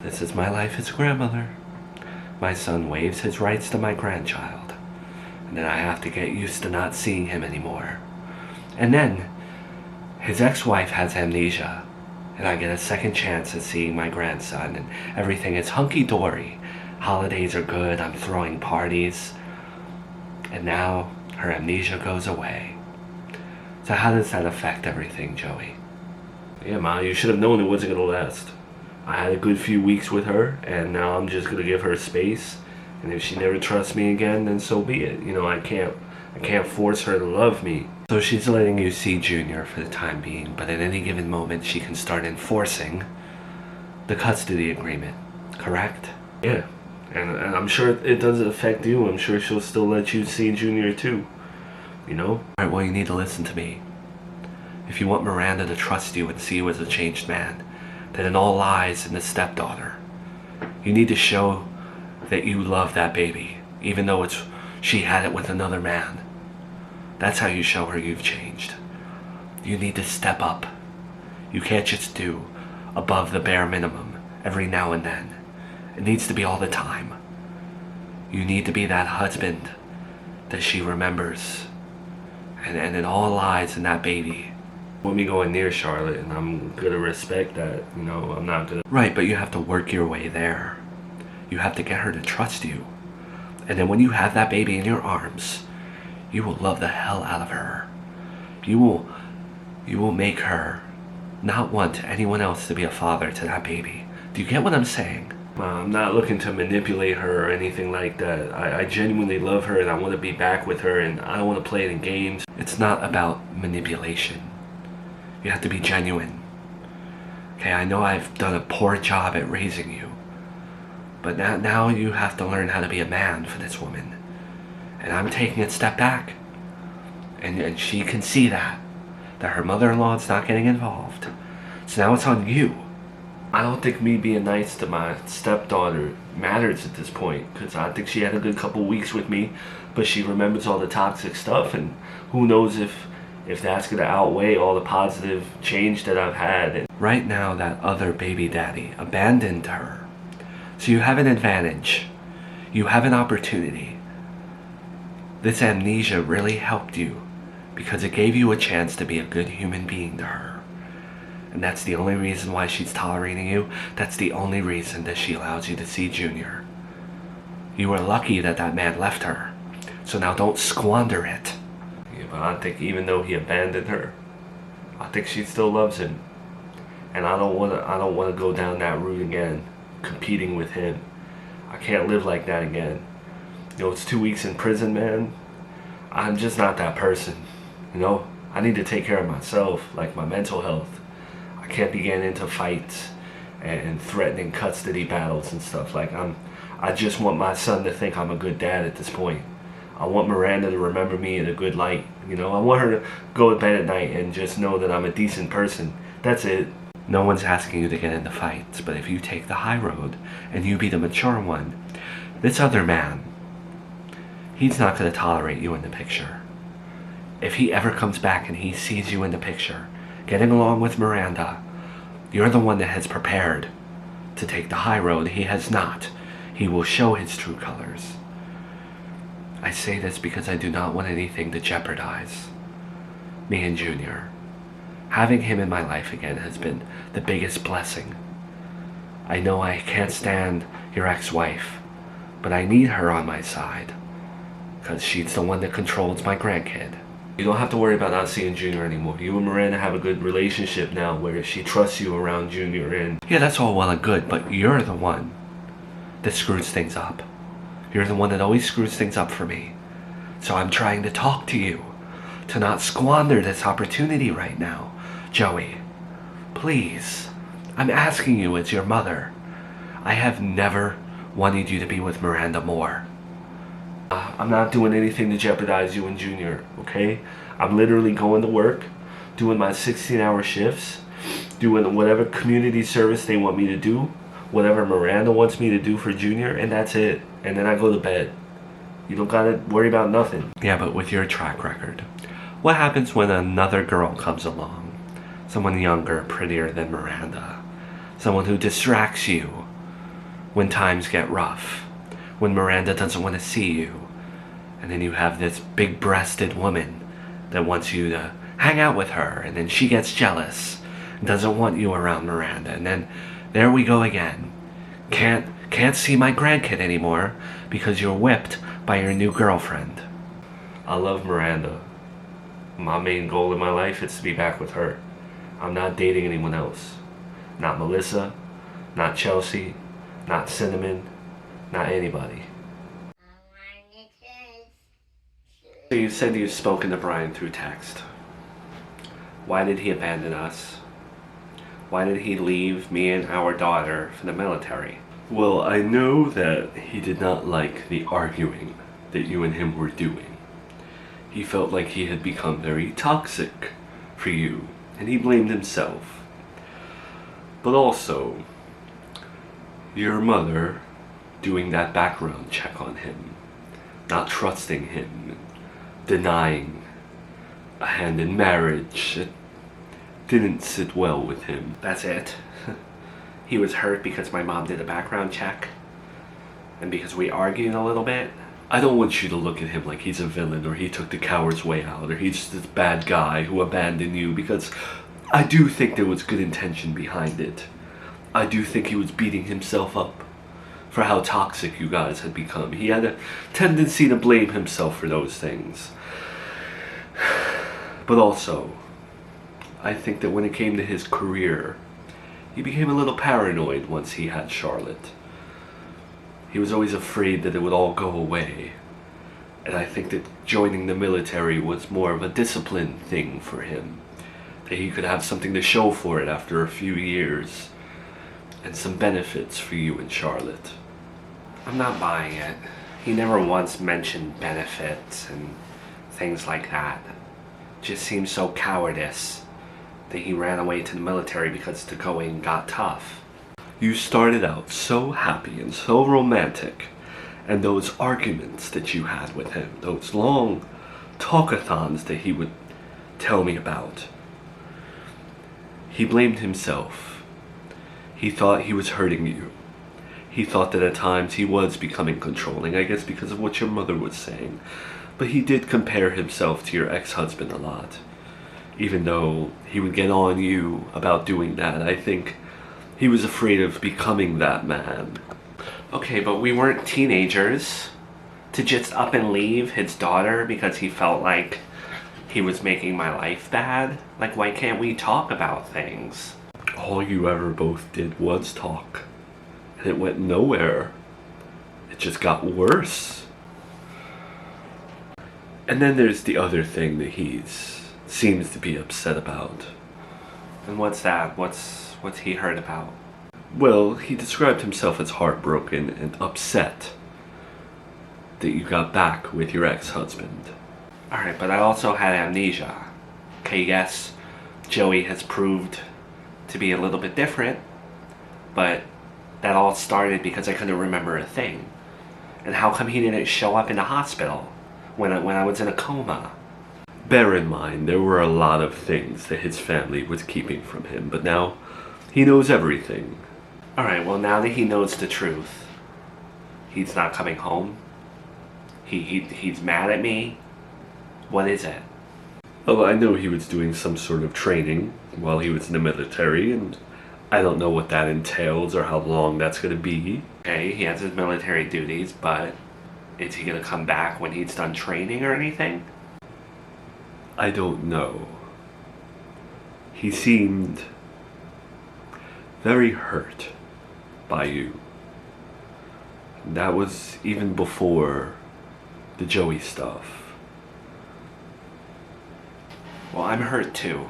This is my life as a grandmother. My son waives his rights to my grandchild, and then I have to get used to not seeing him anymore. And then, his ex-wife has amnesia, and I get a second chance at seeing my grandson, and everything is hunky-dory. Holidays are good, I'm throwing parties, and now her amnesia goes away. So how does that affect everything, Joey? Yeah, Ma, you should have known it wasn't gonna last. I had a good few weeks with her, and now I'm just gonna give her space. And if she never trusts me again, then so be it. You know, I can't force her to love me. So she's letting you see Junior for the time being, but at any given moment she can start enforcing the custody agreement, correct? Yeah, and I'm sure it doesn't affect you. I'm sure she'll still let you see Junior too, you know? Alright, well, you need to listen to me. If you want Miranda to trust you and see you as a changed man, then it all lies in the stepdaughter. You need to show that you love that baby, even though she had it with another man. That's how you show her you've changed. You need to step up. You can't just do above the bare minimum every now and then. It needs to be all the time. You need to be that husband that she remembers. And it all lies in that baby. Want me going near Charlotte, and I'm gonna respect that. You know, I'm not gonna... Right, but you have to work your way there. You have to get her to trust you. And then when you have that baby in your arms, you will love the hell out of her. You will make her not want anyone else to be a father to that baby. Do you get what I'm saying? I'm not looking to manipulate her or anything like that. I genuinely love her, and I want to be back with her, and I don't want to play any games. It's not about manipulation. You have to be genuine. Okay, I know I've done a poor job at raising you, but now you have to learn how to be a man for this woman. And I'm taking a step back. And she can see that her mother-in-law is not getting involved. So now it's on you. I don't think me being nice to my stepdaughter matters at this point, because I think she had a good couple weeks with me, but she remembers all the toxic stuff, and who knows if that's going to outweigh all the positive change that I've had. And right now, that other baby daddy abandoned her. So you have an advantage. You have an opportunity. This amnesia really helped you because it gave you a chance to be a good human being to her. And that's the only reason why she's tolerating you. That's the only reason that she allows you to see Junior. You were lucky that man left her. So now don't squander it. Yeah, but I think even though he abandoned her, I think she still loves him. And I don't want to go down that route again, competing with him. I can't live like that again. You know, it's 2 weeks in prison, man. I'm just not that person. You know, I need to take care of myself, like my mental health. I can't be getting into fights and threatening custody battles and stuff. Like, I just want my son to think I'm a good dad at this point. I want Miranda to remember me in a good light. You know, I want her to go to bed at night and just know that I'm a decent person. That's it. No one's asking you to get into fights, but if you take the high road and you be the mature one, this other man, he's not going to tolerate you in the picture. If he ever comes back and he sees you in the picture, getting along with Miranda, you're the one that has prepared to take the high road. He has not. He will show his true colors. I say this because I do not want anything to jeopardize me and Junior. Having him in my life again has been the biggest blessing. I know I can't stand your ex-wife, but I need her on my side, because she's the one that controls my grandkid. You don't have to worry about not seeing Junior anymore. You and Miranda have a good relationship now where she trusts you around Junior, and yeah, that's all well and good, but you're the one that screws things up. You're the one that always screws things up for me. So I'm trying to talk to you to not squander this opportunity right now. Joey, please, I'm asking you as your mother. I have never wanted you to be with Miranda more. I'm not doing anything to jeopardize you and Junior, okay? I'm literally going to work, doing my 16-hour shifts, doing whatever community service they want me to do, whatever Miranda wants me to do for Junior, and that's it. And then I go to bed. You don't gotta worry about nothing. Yeah, but with your track record, what happens when another girl comes along? Someone younger, prettier than Miranda. Someone who distracts you when times get rough, when Miranda doesn't want to see you, and then you have this big-breasted woman that wants you to hang out with her, and then she gets jealous and doesn't want you around Miranda, and then there we go again. Can't see my grandkid anymore because you're whipped by your new girlfriend. I love Miranda. My main goal in my life is to be back with her. I'm not dating anyone else. Not Melissa, not Chelsea, not Cinnamon, not anybody. So you said you've spoken to Brian through text. Why did he abandon us? Why did he leave me and our daughter for the military? Well, I know that he did not like the arguing that you and him were doing. He felt like he had become very toxic for you, and he blamed himself. But also, your mother doing that background check on him, not trusting him, denying a hand in marriage, it didn't sit well with him. That's it. He was hurt because my mom did a background check, and because we argued a little bit. I don't want you to look at him like he's a villain, or he took the coward's way out, or he's just this bad guy who abandoned you, because I do think there was good intention behind it. I do think he was beating himself up for how toxic you guys had become. He had a tendency to blame himself for those things. But also, I think that when it came to his career, he became a little paranoid once he had Charlotte. He was always afraid that it would all go away. And I think that joining the military was more of a discipline thing for him. That he could have something to show for it after a few years. And some benefits for you and Charlotte. I'm not buying it. He never once mentioned benefits and things like that. It just seems so cowardice that he ran away to the military because the going got tough. You started out so happy and so romantic, and those arguments that you had with him, those long talkathons that he would tell me about, he blamed himself. He thought he was hurting you. He thought that at times he was becoming controlling, I guess because of what your mother was saying. But he did compare himself to your ex-husband a lot. Even though he would get on you about doing that, I think he was afraid of becoming that man. Okay, but we weren't teenagers to just up and leave his daughter because he felt like he was making my life bad. Like, why can't we talk about things? All you ever both did was talk. And it went nowhere. It just got worse. And then there's the other thing that seems to be upset about. And what's that? What's he heard about? Well, he described himself as heartbroken and upset that you got back with your ex-husband. Alright, but I also had amnesia. Okay, yes, Joey has proved to be a little bit different, but that all started because I couldn't remember a thing. And how come he didn't show up in the hospital when I was in a coma? Bear in mind, there were a lot of things that his family was keeping from him, but now he knows everything. Alright, well, now that he knows the truth, he's not coming home. He's mad at me. What is it? Well, I know he was doing some sort of training while he was in the military, and I don't know what that entails or how long that's going to be. Okay, he has his military duties, but is he going to come back when he's done training or anything? I don't know. He seemed very hurt by you. That was even before the Joey stuff. Well, I'm hurt too.